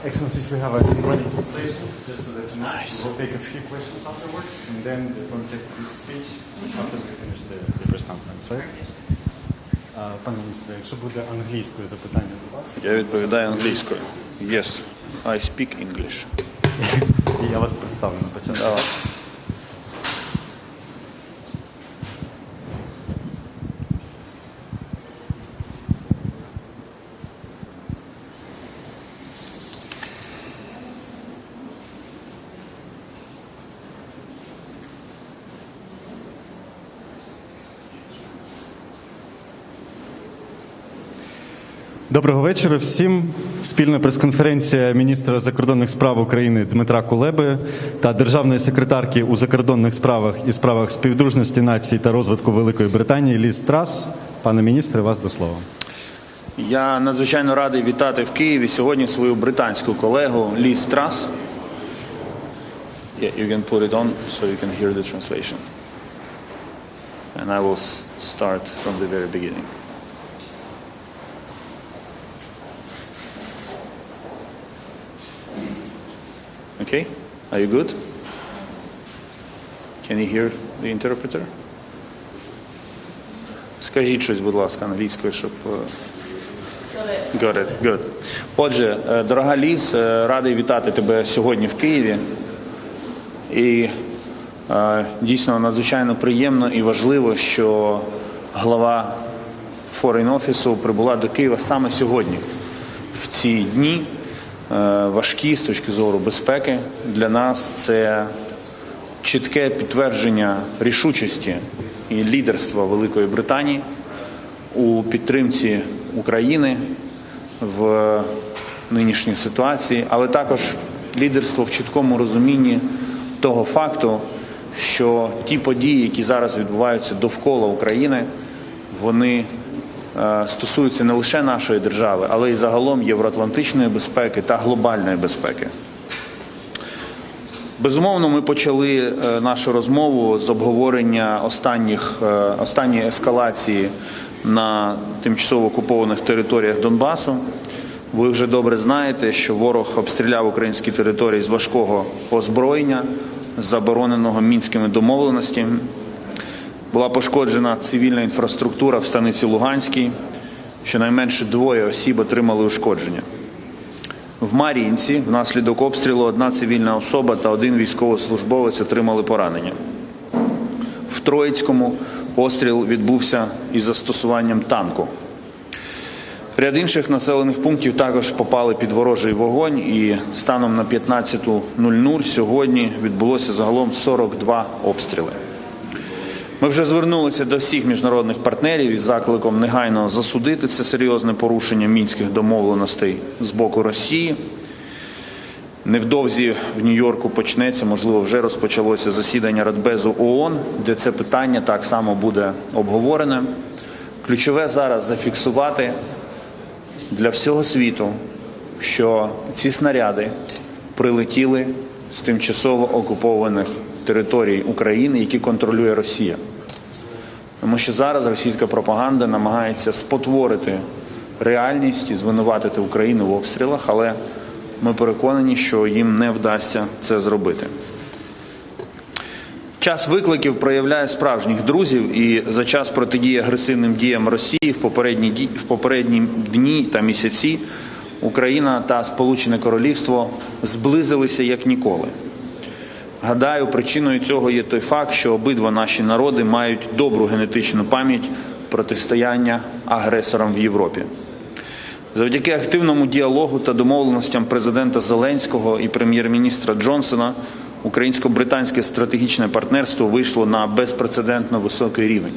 Excellencies, we have a synchronic translation, just so that you know. Nice. We'll take a few questions afterwards, and then the consecutive speech after we finish the press conference, right? Пане міністре, якщо буде англійською запитання до вас. Я відповідаю англійською. Yes, I speak English. Я вас представлю на початку. Давай. Доброго вечора всім. Спільна прес-конференція міністра закордонних справ України Дмитра Кулеби та державної секретарки у закордонних справах і справах співдружності націй та розвитку Великої Британії Ліз Трасс. Пане міністре, вас до слова. Я надзвичайно радий вітати в Києві сьогодні свою британську колегу Ліз Трасс. Yeah, you can put it on so you can hear the translation. And I will start from the very beginning. Okay, are you good? Can you hear the interpreter? Скажіть щось, будь ласка, англійською, щоб... Got it. Good. Отже, дорога Ліз, радий вітати тебе сьогодні в Києві. І дійсно надзвичайно приємно і важливо, що глава Foreign Office прибула до Києва саме сьогодні, в ці дні, важкі з точки зору безпеки. Для нас це чітке підтвердження рішучості і лідерства Великої Британії у підтримці України в нинішній ситуації, але також лідерство в чіткому розумінні того факту, що ті події, які зараз відбуваються довкола України, вони стосуються не лише нашої держави, але й загалом євроатлантичної безпеки та глобальної безпеки. Безумовно, ми почали нашу розмову з обговорення останньої ескалації на тимчасово окупованих територіях Донбасу. Ви вже добре знаєте, що ворог обстріляв українські території з важкого озброєння, забороненого Мінськими домовленостями. Була пошкоджена цивільна інфраструктура в станиці Луганській, щонайменше 2 осіб отримали ушкодження. В Мар'їнці внаслідок обстрілу 1 цивільна особа та 1 військовослужбовець отримали поранення. В Троїцькому постріл відбувся із застосуванням танку. Ряд інших населених пунктів також попали під ворожий вогонь, і станом на 15:00 сьогодні відбулося загалом 42 обстріли. Ми вже звернулися до всіх міжнародних партнерів із закликом негайно засудити це серйозне порушення мінських домовленостей з боку Росії. Невдовзі в Нью-Йорку почнеться, можливо, вже розпочалося засідання Радбезу ООН, де це питання так само буде обговорене. Ключове зараз зафіксувати для всього світу, що ці снаряди прилетіли з тимчасово окупованих територій України, які контролює Росія. Тому що зараз російська пропаганда намагається спотворити реальність і звинуватити Україну в обстрілах, але ми переконані, що їм не вдасться це зробити. Час викликів проявляє справжніх друзів, і за час протидії агресивним діям Росії в попередні дні та місяці Україна та Сполучене Королівство зблизилися як ніколи. Гадаю, причиною цього є той факт, що обидва наші народи мають добру генетичну пам'ять протистояння агресорам в Європі. Завдяки активному діалогу та домовленостям президента Зеленського і прем'єр-міністра Джонсона українсько-британське стратегічне партнерство вийшло на безпрецедентно високий рівень.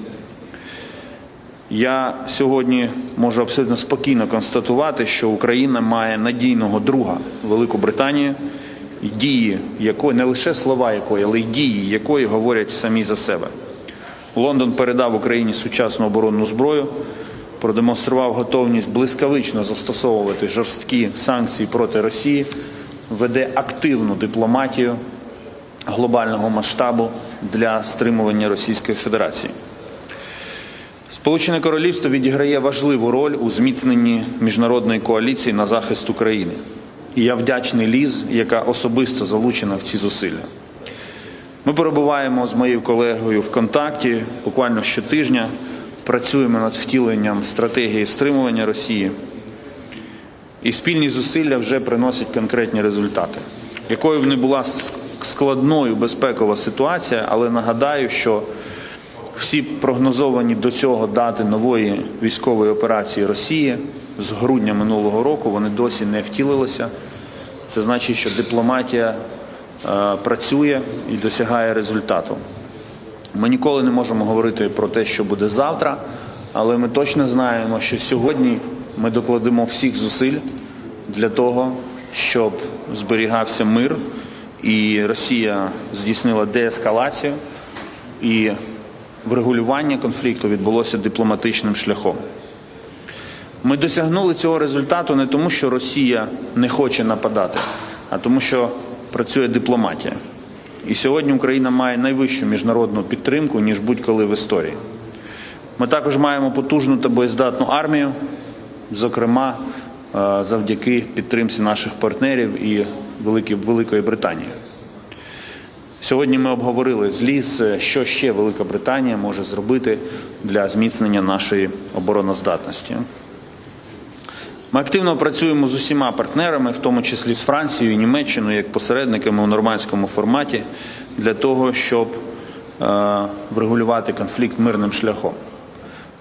Я сьогодні можу абсолютно спокійно констатувати, що Україна має надійного друга Велику Британію, і дії якої, не лише слова якої, але й дії якої говорять самі за себе. Лондон передав Україні сучасну оборонну зброю, продемонстрував готовність блискавично застосовувати жорсткі санкції проти Росії, веде активну дипломатію глобального масштабу для стримування Російської Федерації. Сполучене Королівство відіграє важливу роль у зміцненні міжнародної коаліції на захист України. І я вдячний Ліз, яка особисто залучена в ці зусилля. Ми перебуваємо з моєю колегою в контакті буквально щотижня, працюємо над втіленням стратегії стримування Росії. І спільні зусилля вже приносять конкретні результати. Якою б не була складною безпекова ситуація, але нагадаю, що всі прогнозовані до цього дати нової військової операції Росії з грудня минулого року, вони досі не втілилися. Це значить, що дипломатія працює і досягає результату. Ми ніколи не можемо говорити про те, що буде завтра, але ми точно знаємо, що сьогодні ми докладемо всіх зусиль для того, щоб зберігався мир і Росія здійснила деескалацію і врегулювання конфлікту відбулося дипломатичним шляхом. Ми досягнули цього результату не тому, що Росія не хоче нападати, а тому, що працює дипломатія. І сьогодні Україна має найвищу міжнародну підтримку, ніж будь-коли в історії. Ми також маємо потужну та боєздатну армію, зокрема, завдяки підтримці наших партнерів і Великої Британії. Сьогодні ми обговорили з Ліз, що ще Велика Британія може зробити для зміцнення нашої обороноздатності. Ми активно працюємо з усіма партнерами, в тому числі з Францією і Німеччиною, як посередниками у нормандському форматі, для того, щоб врегулювати конфлікт мирним шляхом.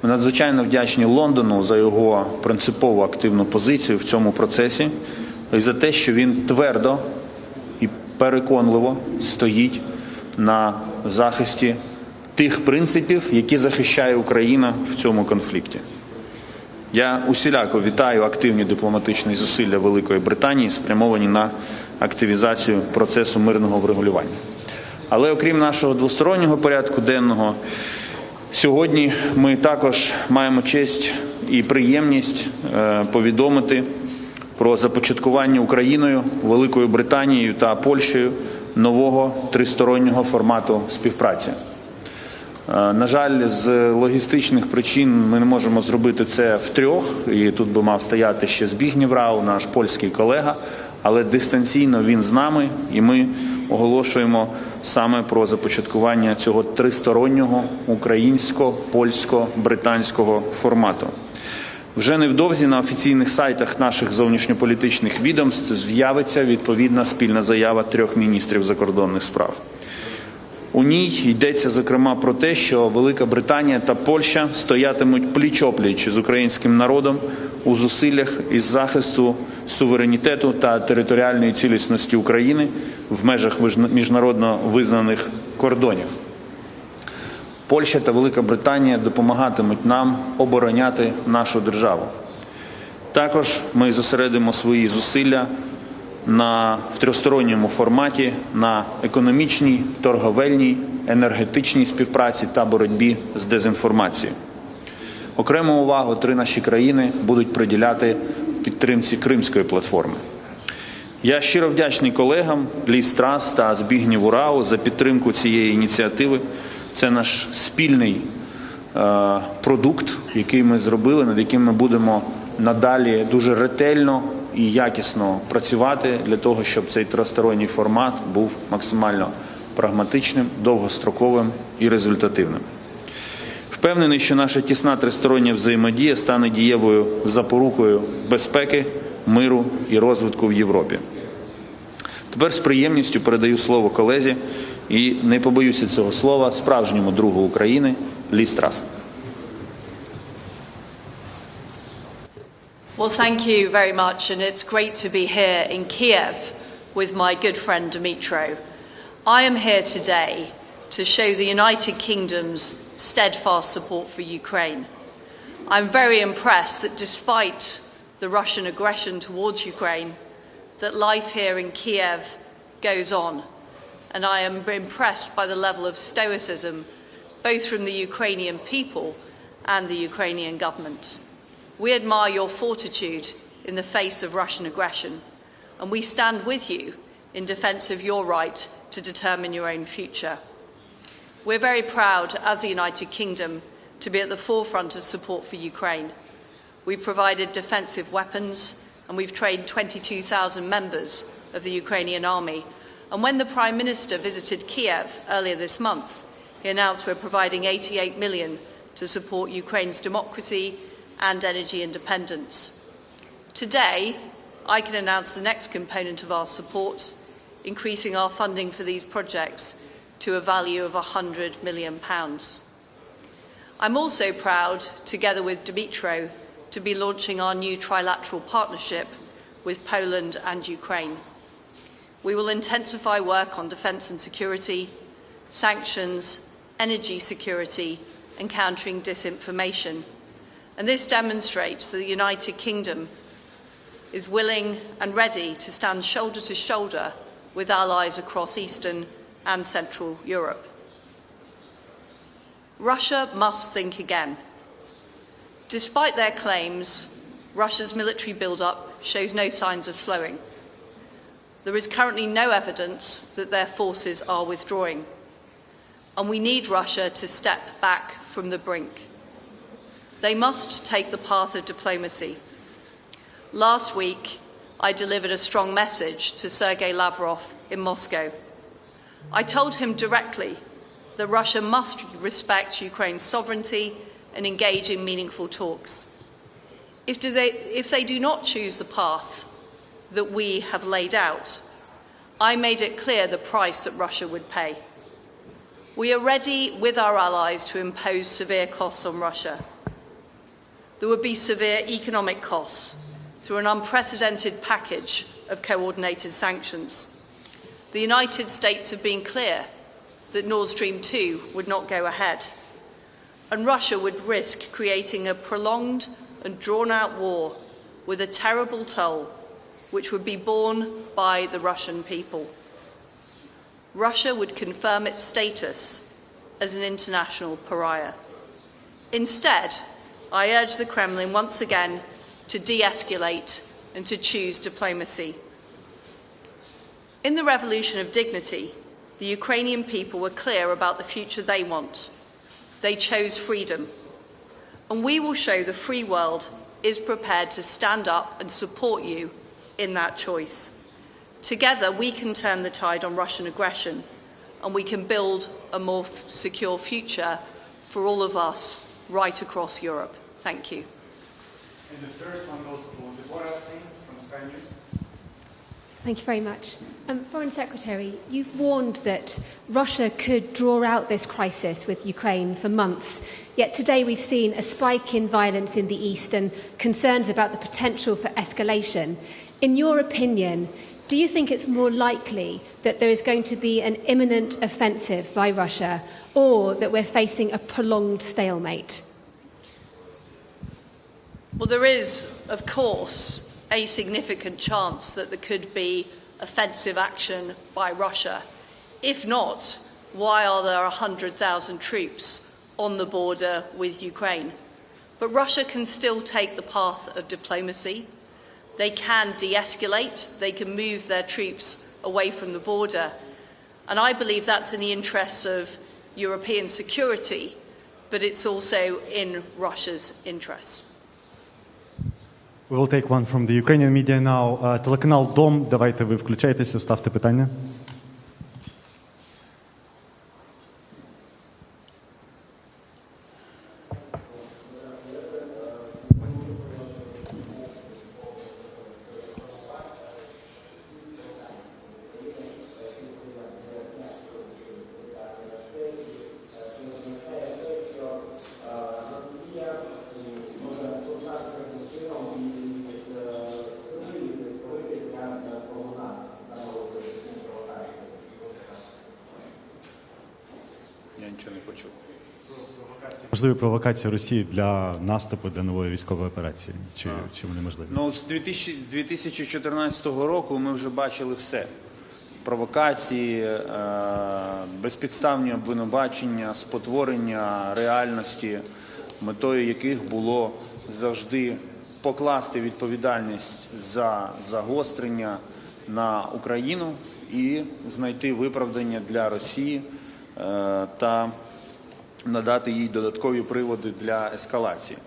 Ми надзвичайно вдячні Лондону за його принципову активну позицію в цьому процесі і за те, що він твердо і переконливо стоїть на захисті тих принципів, які захищає Україна в цьому конфлікті. Я усіляко вітаю активні дипломатичні зусилля Великої Британії, спрямовані на активізацію процесу мирного врегулювання. Але окрім нашого двостороннього порядку денного, сьогодні ми також маємо честь і приємність повідомити про започаткування Україною, Великою Британією та Польщею нового тристороннього формату співпраці. На жаль, з логістичних причин ми не можемо зробити це втрьох, і тут би мав стояти ще Збігнєв, наш польський колега, але дистанційно він з нами, і ми оголошуємо саме про започаткування цього тристороннього українсько-польсько-британського формату. Вже невдовзі на офіційних сайтах наших зовнішньополітичних відомств з'явиться відповідна спільна заява трьох міністрів закордонних справ. У ній йдеться, зокрема, про те, що Велика Британія та Польща стоятимуть пліч-опліч з українським народом у зусиллях із захисту суверенітету та територіальної цілісності України в межах міжнародно визнаних кордонів. Польща та Велика Британія допомагатимуть нам обороняти нашу державу. Також ми зосередимо свої зусилля в трьохсторонньому форматі на економічній, торговельній, енергетичній співпраці та боротьбі з дезінформацією. Окрему увагу три наші країни будуть приділяти підтримці Кримської платформи. Я щиро вдячний колегам Ліз Трас та Збігнєву Рау за підтримку цієї ініціативи. Це наш спільний продукт, який ми зробили, над яким ми будемо надалі дуже ретельно і якісно працювати для того, щоб цей тристоронній формат був максимально прагматичним, довгостроковим і результативним. Впевнений, що наша тісна тристороння взаємодія стане дієвою запорукою безпеки, миру і розвитку в Європі. Тепер з приємністю передаю слово колезі і не побоюся цього слова справжньому другу України Ліз Трас. Well, thank you very much, and it's great to be here in Kiev with my good friend Dmytro. I am here today to show the United Kingdom's steadfast support for Ukraine. I'm very impressed that despite the Russian aggression towards Ukraine, that life here in Kiev goes on. And I am impressed by the level of stoicism, both from the Ukrainian people and the Ukrainian government. We admire your fortitude in the face of Russian aggression, and we stand with you in defence of your right to determine your own future. We're very proud, as the United Kingdom, to be at the forefront of support for Ukraine. We provided defensive weapons, and we've trained 22,000 members of the Ukrainian army. And when the Prime Minister visited Kiev earlier this month, he announced we're providing 88 million to support Ukraine's democracy and energy independence. Today, I can announce the next component of our support, increasing our funding for these projects to a value of £100 million. I'm also proud, together with Dmytro, to be launching our new trilateral partnership with Poland and Ukraine. We will intensify work on defence and security, sanctions, energy security, and countering disinformation. And this demonstrates that the United Kingdom is willing and ready to stand shoulder to shoulder with allies across Eastern and Central Europe. Russia must think again. Despite their claims, Russia's military build-up shows no signs of slowing. There is currently no evidence that their forces are withdrawing, and we need Russia to step back from the brink. They must take the path of diplomacy. Last week, I delivered a strong message to Sergei Lavrov in Moscow. I told him directly that Russia must respect Ukraine's sovereignty and engage in meaningful talks. If they do not choose the path that we have laid out, I made it clear the price that Russia would pay. We are ready with our allies to impose severe costs on Russia. There would be severe economic costs through an unprecedented package of coordinated sanctions. The United States have been clear that Nord Stream 2 would not go ahead, and Russia would risk creating a prolonged and drawn-out war with a terrible toll which would be borne by the Russian people. Russia would confirm its status as an international pariah. Instead, I urge the Kremlin once again to de-escalate and to choose diplomacy. In the Revolution of Dignity, the Ukrainian people were clear about the future they want. They chose freedom. And we will show the free world is prepared to stand up and support you in that choice. Together, we can turn the tide on Russian aggression, and we can build a more secure future for all of us right across Europe. Thank you. And the first one goes to Deborah Things from Sky News. Thank you very much. Foreign Secretary, you've warned that Russia could draw out this crisis with Ukraine for months, yet today we've seen a spike in violence in the east and concerns about the potential for escalation. In your opinion, do you think it's more likely that there is going to be an imminent offensive by Russia, or that we're facing a prolonged stalemate? Well, there is, of course, a significant chance that there could be offensive action by Russia. If not, why are there 100,000 troops on the border with Ukraine? But Russia can still take the path of diplomacy. They can de-escalate, they can move their troops away from the border. And I believe that's in the interests of European security, but it's also in Russia's interests. We will take one from the Ukrainian media now. Телеканал Дом, давайте ви включайтеся, ставте питання. Я нічого не почув. Можливі провокації Росії для наступу, для нової військової операції? Чи вони можливі? Ну, з 2014 року ми вже бачили все. Провокації, безпідставні обвинувачення, спотворення реальності, метою яких було завжди покласти відповідальність за загострення на Україну і знайти виправдання для Росії та надати їй додаткові приводи для ескалації.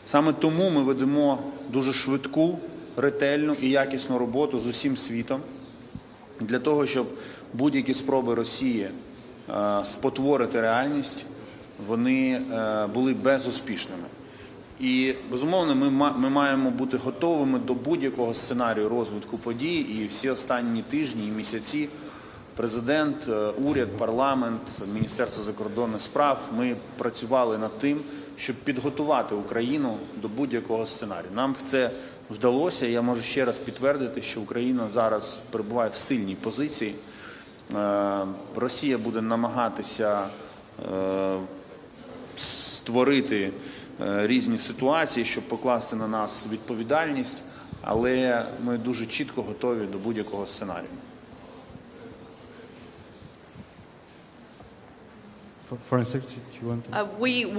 Саме тому ми ведемо дуже швидку ретельну і якісну роботу з усім світом для того, щоб будь-які спроби Росії спотворити реальність, вони були безуспішними. І, безумовно, ми маємо бути готовими до будь-якого сценарію розвитку подій, і всі останні тижні і місяці президент, уряд, парламент, Міністерство закордонних справ, ми працювали над тим, щоб підготувати Україну до будь-якого сценарію. Нам це вдалося, я можу ще раз підтвердити, що Україна зараз перебуває в сильній позиції. Росія буде намагатися створити різні ситуації, щоб покласти на нас відповідальність, але ми дуже чітко готові до будь-якого сценарію. Foreign Secretary, do you want to?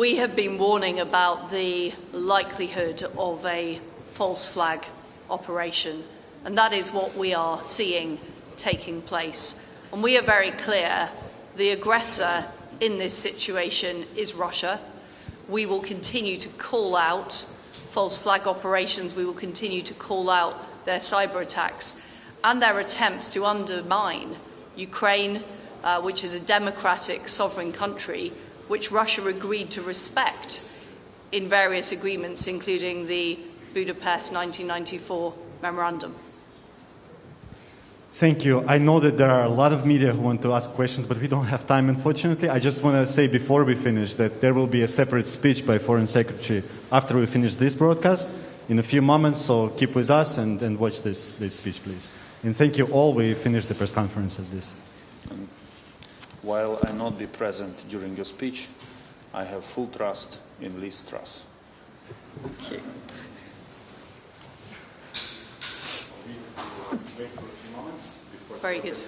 We have been warning about the likelihood of a false flag operation, and that is what we are seeing taking place. And we are very clear, the aggressor in this situation is Russia. We will continue to call out false flag operations, we will continue to call out their cyber attacks and their attempts to undermine Ukraine, which is a democratic sovereign country, which Russia agreed to respect in various agreements, including the Budapest 1994 memorandum. Thank you. I know that there are a lot of media who want to ask questions, but we don't have time, unfortunately. I just want to say before we finish that there will be a separate speech by Foreign Secretary after we finish this broadcast in a few moments, so keep with us and watch this speech, please. And thank you all. We finished the press conference at this. While I not be present during your speech, I have full trust in Liz Truss. Thank you. Very good.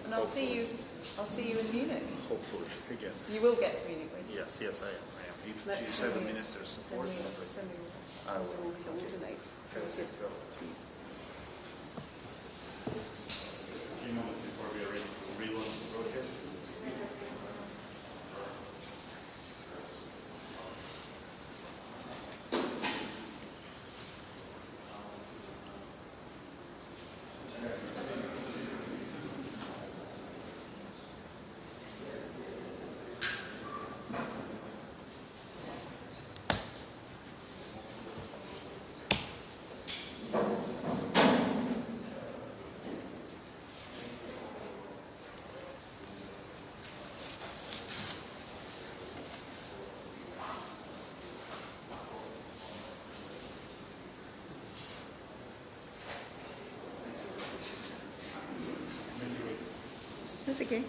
And I'll see you in Munich. Hopefully, again. You will get to Munich, won't you? Yes, I am. If Let's you send have the me- minister's support, Send me. I will. We'll coordinate. Very good. See you. Just a few moments before we are ready to relaunch the broadcast. That's okay.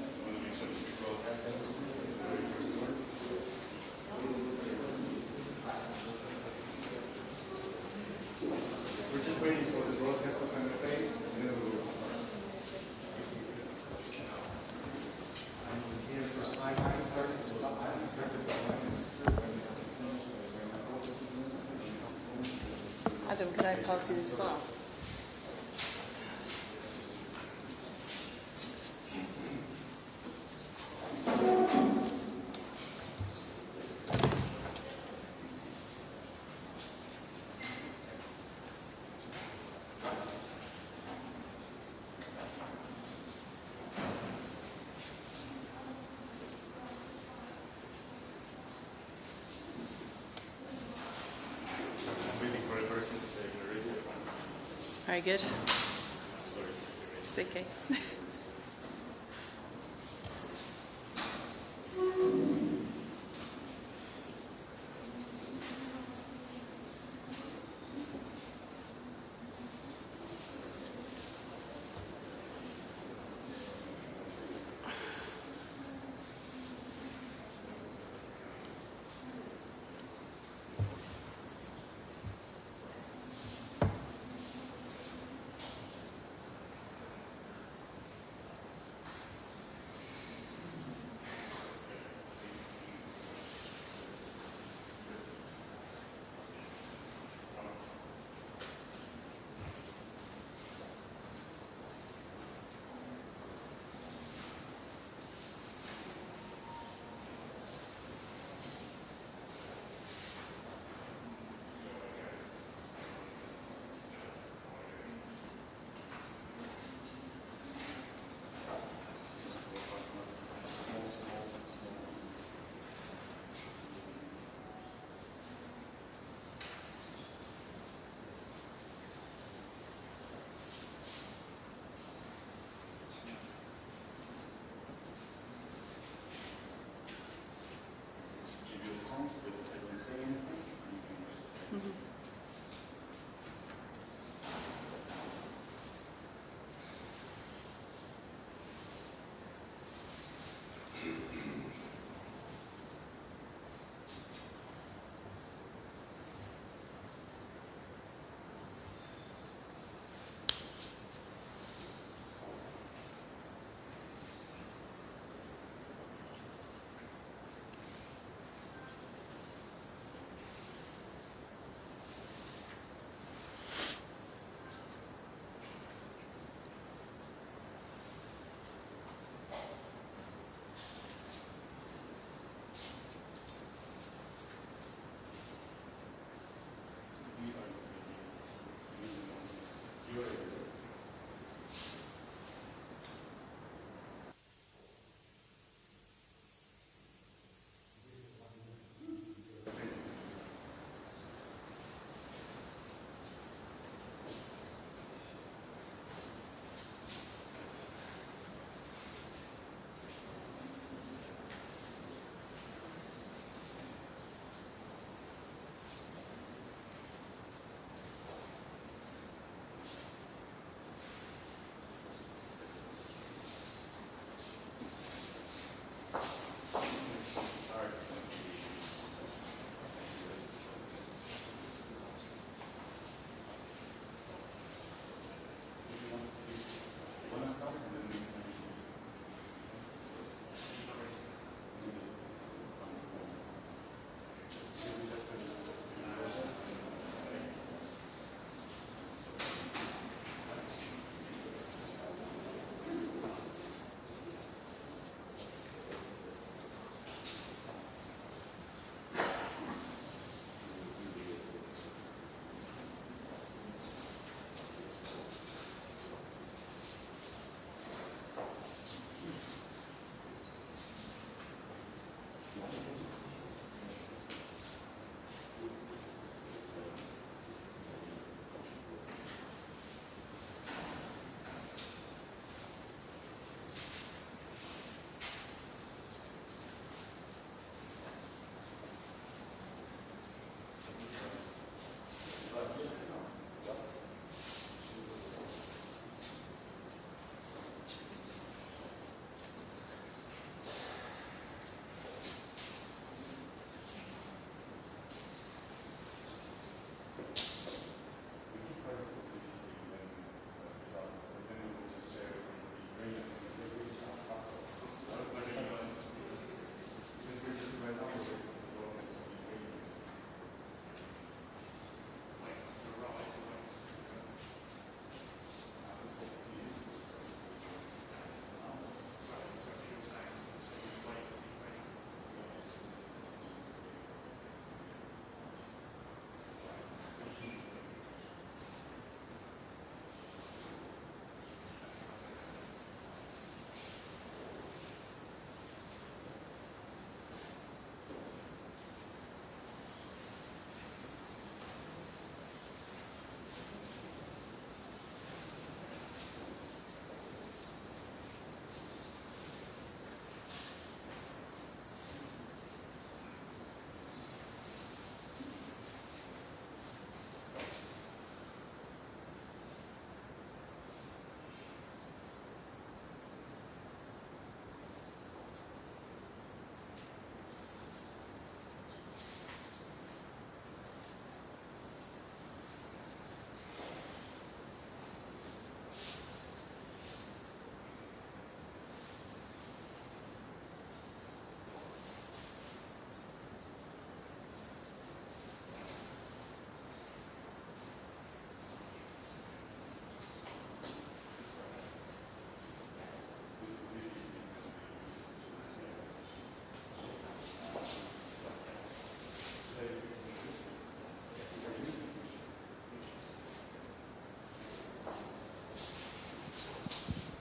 We're just waiting for the broadcast to come in page, and then we will start. Adam, can I pass you this file? Waiting for a person to say we're ready. Very good. Sorry. It's okay.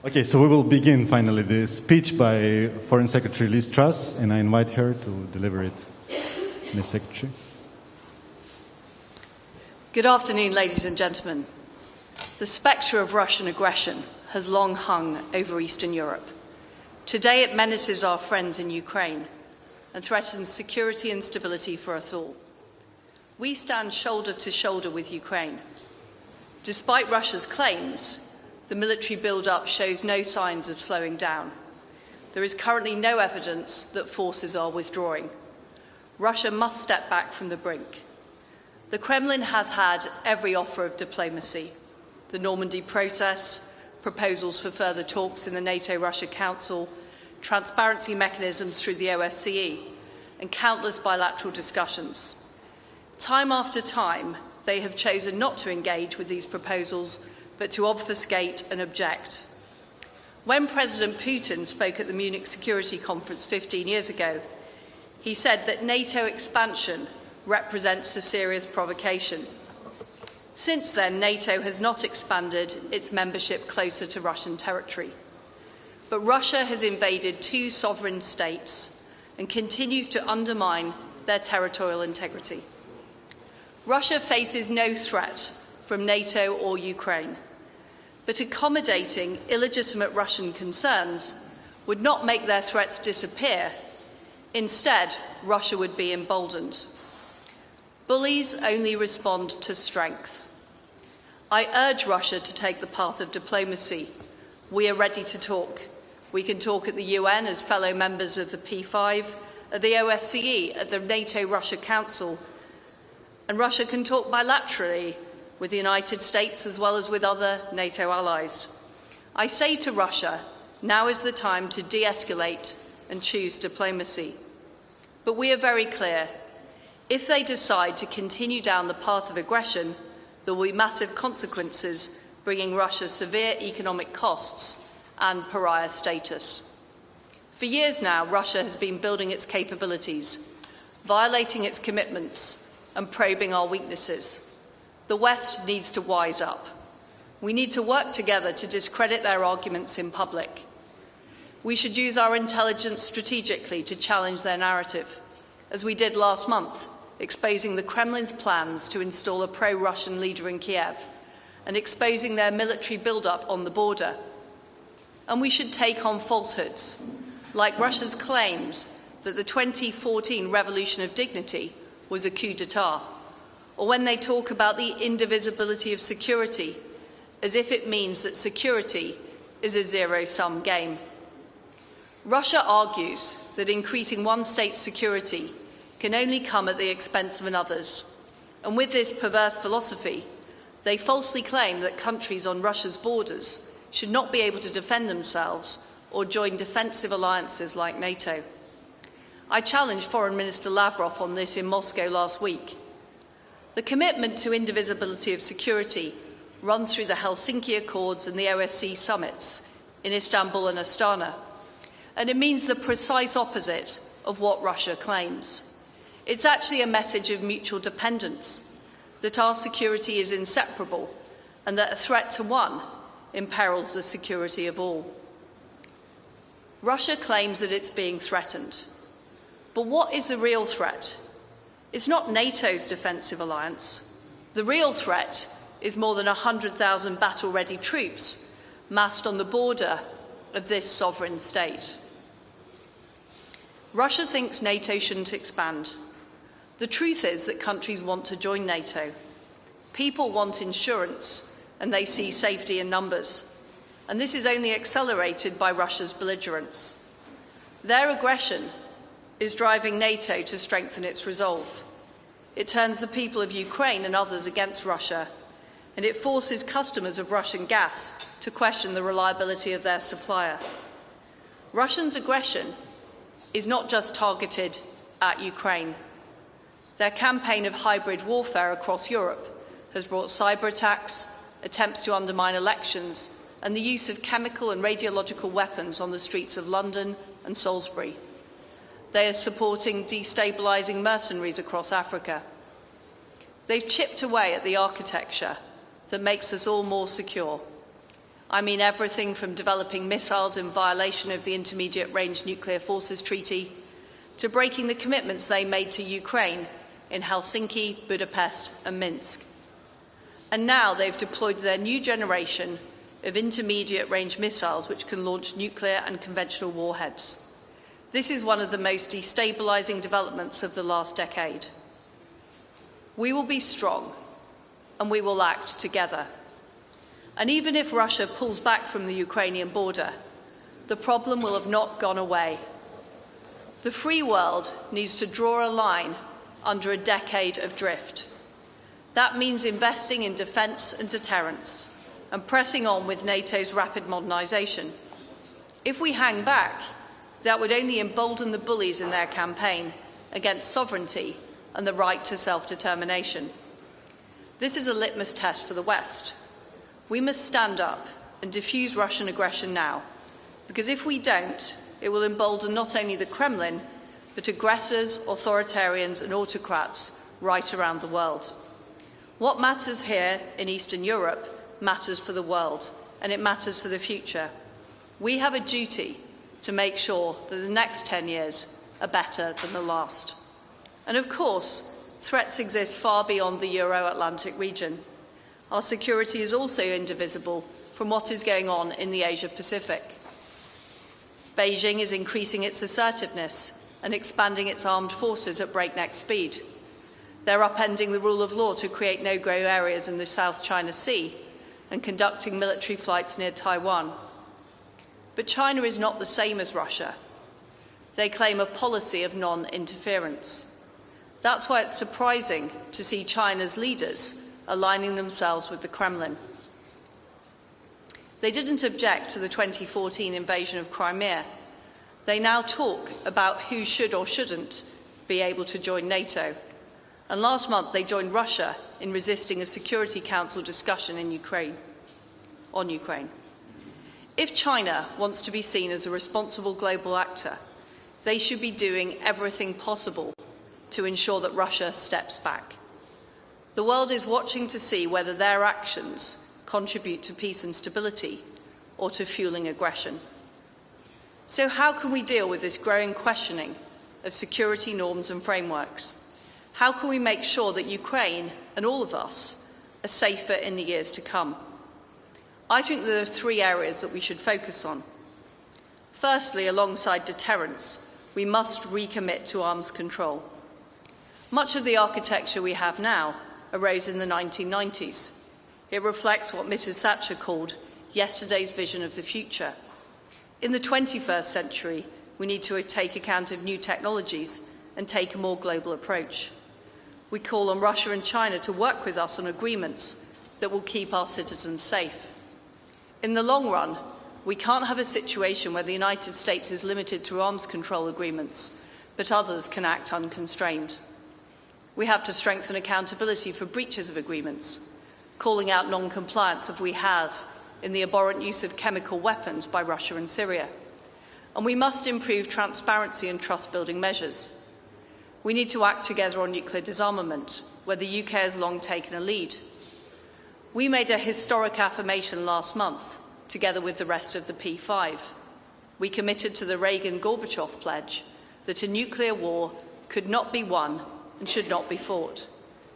Okay, so we will begin finally the speech by Foreign Secretary Liz Truss, and I invite her to deliver it. Ms. Secretary. Good afternoon, ladies and gentlemen. The spectre of Russian aggression has long hung over Eastern Europe. Today it menaces our friends in Ukraine and threatens security and stability for us all. We stand shoulder to shoulder with Ukraine. Despite Russia's claims, the military build-up shows no signs of slowing down. There is currently no evidence that forces are withdrawing. Russia must step back from the brink. The Kremlin has had every offer of diplomacy: the Normandy process, proposals for further talks in the NATO-Russia Council, transparency mechanisms through the OSCE, and countless bilateral discussions. Time after time, they have chosen not to engage with these proposals, but to obfuscate and object. When President Putin spoke at the Munich Security Conference 15 years ago, he said that NATO expansion represents a serious provocation. Since then, NATO has not expanded its membership closer to Russian territory. But Russia has invaded two sovereign states and continues to undermine their territorial integrity. Russia faces no threat from NATO or Ukraine, but accommodating illegitimate Russian concerns would not make their threats disappear. Instead, Russia would be emboldened. Bullies only respond to strength. I urge Russia to take the path of diplomacy. We are ready to talk. We can talk at the UN as fellow members of the P5, at the OSCE, at the NATO-Russia Council, and Russia can talk bilaterally with the United States as well as with other NATO allies. I say to Russia, now is the time to de-escalate and choose diplomacy. But we are very clear. If they decide to continue down the path of aggression, there will be massive consequences, bringing Russia severe economic costs and pariah status. For years now, Russia has been building its capabilities, violating its commitments and probing our weaknesses. The West needs to wise up. We need to work together to discredit their arguments in public. We should use our intelligence strategically to challenge their narrative, as we did last month, exposing the Kremlin's plans to install a pro-Russian leader in Kiev and exposing their military build-up on the border. And we should take on falsehoods, like Russia's claims that the 2014 Revolution of Dignity was a coup d'etat, or when they talk about the indivisibility of security, as if it means that security is a zero-sum game. Russia argues that increasing one state's security can only come at the expense of another's, and with this perverse philosophy, they falsely claim that countries on Russia's borders should not be able to defend themselves or join defensive alliances like NATO. I challenged Foreign Minister Lavrov on this in Moscow last week. The commitment to indivisibility of security runs through the Helsinki Accords and the OSCE summits in Istanbul and Astana, and it means the precise opposite of what Russia claims. It's actually a message of mutual dependence, that our security is inseparable and that a threat to one imperils the security of all. Russia claims that it's being threatened. But what is the real threat? It's not NATO's defensive alliance. The real threat is more than 100,000 battle-ready troops massed on the border of this sovereign state. Russia thinks NATO shouldn't expand. The truth is that countries want to join NATO. People want insurance, and they see safety in numbers. And this is only accelerated by Russia's belligerence. Their aggression is driving NATO to strengthen its resolve. It turns the people of Ukraine and others against Russia, and it forces customers of Russian gas to question the reliability of their supplier. Russia's aggression is not just targeted at Ukraine. Their campaign of hybrid warfare across Europe has brought cyber attacks, attempts to undermine elections, and the use of chemical and radiological weapons on the streets of London and Salisbury. They are supporting destabilising mercenaries across Africa. They've chipped away at the architecture that makes us all more secure. I mean everything from developing missiles in violation of the Intermediate Range Nuclear Forces Treaty to breaking the commitments they made to Ukraine in Helsinki, Budapest and Minsk. And now they've deployed their new generation of intermediate-range missiles which can launch nuclear and conventional warheads. This is one of the most destabilising developments of the last decade. We will be strong and we will act together. And even if Russia pulls back from the Ukrainian border, the problem will have not gone away. The free world needs to draw a line under a decade of drift. That means investing in defence and deterrence and pressing on with NATO's rapid modernisation. If we hang back, that would only embolden the bullies in their campaign against sovereignty and the right to self-determination. This is a litmus test for the West. We must stand up and defuse Russian aggression now, because if we don't, it will embolden not only the Kremlin, but aggressors, authoritarians and autocrats right around the world. What matters here in Eastern Europe matters for the world, and it matters for the future. We have a duty to make sure that the next 10 years are better than the last. And of course, threats exist far beyond the Euro-Atlantic region. Our security is also indivisible from what is going on in the Asia-Pacific. Beijing is increasing its assertiveness and expanding its armed forces at breakneck speed. They're upending the rule of law to create no-go areas in the South China Sea and conducting military flights near Taiwan. But China is not the same as Russia. They claim a policy of non-interference. That's why it's surprising to see China's leaders aligning themselves with the Kremlin. They didn't object to the 2014 invasion of Crimea. They now talk about who should or shouldn't be able to join NATO. And last month they joined Russia in resisting a Security Council discussion on Ukraine. If China wants to be seen as a responsible global actor, they should be doing everything possible to ensure that Russia steps back. The world is watching to see whether their actions contribute to peace and stability or to fueling aggression. So how can we deal with this growing questioning of security norms and frameworks? How can we make sure that Ukraine and all of us are safer in the years to come? I think there are three areas that we should focus on. Firstly, alongside deterrence, we must recommit to arms control. Much of the architecture we have now arose in the 1990s. It reflects what Mrs. Thatcher called yesterday's vision of the future. In the 21st century, we need to take account of new technologies and take a more global approach. We call on Russia and China to work with us on agreements that will keep our citizens safe. In the long run, we can't have a situation where the United States is limited through arms control agreements, but others can act unconstrained. We have to strengthen accountability for breaches of agreements, calling out non-compliance if we have in the abhorrent use of chemical weapons by Russia and Syria. And we must improve transparency and trust-building measures. We need to act together on nuclear disarmament, where the UK has long taken a lead. We made a historic affirmation last month, together with the rest of the P5. We committed to the Reagan-Gorbachev pledge that a nuclear war could not be won and should not be fought.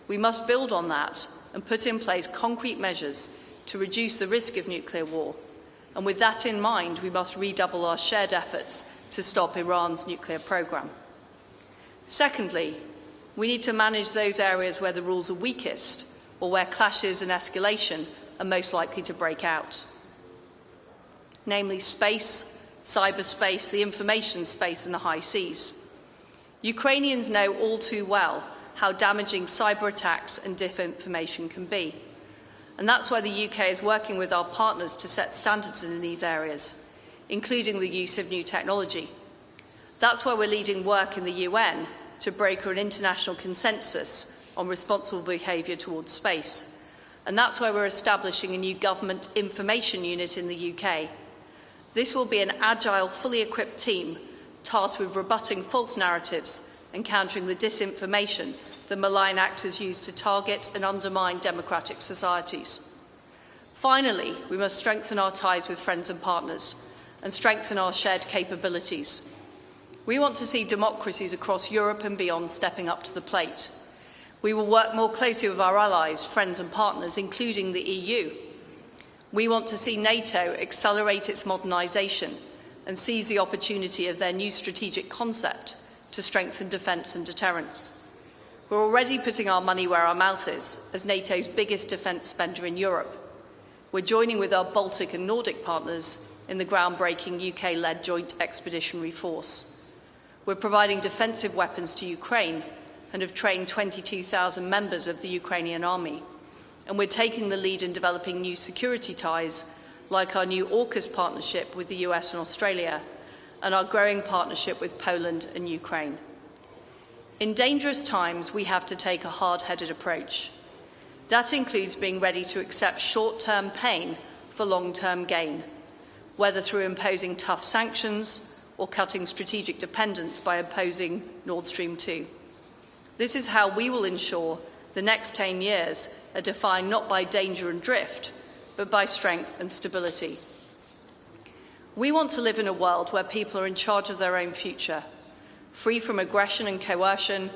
We must build on that and put in place concrete measures to reduce the risk of nuclear war. And with that in mind, we must redouble our shared efforts to stop Iran's nuclear programme. Secondly, we need to manage those areas where the rules are weakest or where clashes and escalation are most likely to break out, namely space, cyberspace, the information space and the high seas. Ukrainians know all too well how damaging cyber attacks and disinformation can be. And that's why the UK is working with our partners to set standards in these areas, including the use of new technology. That's why we're leading work in the UN to broker an international consensus on responsible behaviour towards space. And that's why we're establishing a new government information unit in the UK. This will be an agile, fully equipped team tasked with rebutting false narratives and countering the disinformation that malign actors use to target and undermine democratic societies. Finally, we must strengthen our ties with friends and partners and strengthen our shared capabilities. We want to see democracies across Europe and beyond stepping up to the plate. We will work more closely with our allies, friends and partners, including the EU. We want to see NATO accelerate its modernisation and seize the opportunity of their new strategic concept to strengthen defence and deterrence. We're already putting our money where our mouth is, as NATO's biggest defence spender in Europe. We're joining with our Baltic and Nordic partners in the groundbreaking UK-led Joint Expeditionary Force. We're providing defensive weapons to Ukraine and have trained 22,000 members of the Ukrainian army. And we're taking the lead in developing new security ties, like our new AUKUS partnership with the US and Australia, and our growing partnership with Poland and Ukraine. In dangerous times, we have to take a hard-headed approach. That includes being ready to accept short-term pain for long-term gain, whether through imposing tough sanctions or cutting strategic dependence by opposing Nord Stream 2. This is how we will ensure the next 10 years are defined not by danger and drift, but by strength and stability. We want to live in a world where people are in charge of their own future, free from aggression and coercion,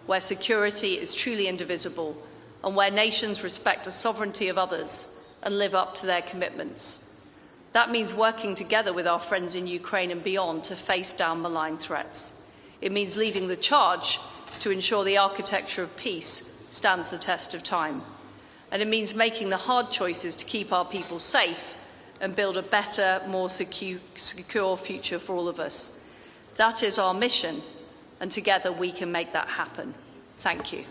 where security is truly indivisible, and where nations respect the sovereignty of others and live up to their commitments. That means working together with our friends in Ukraine and beyond to face down malign threats. It means leading the charge to ensure the architecture of peace stands the test of time. And it means making the hard choices to keep our people safe and build a better, more secure future for all of us. That is our mission, and together we can make that happen. Thank you.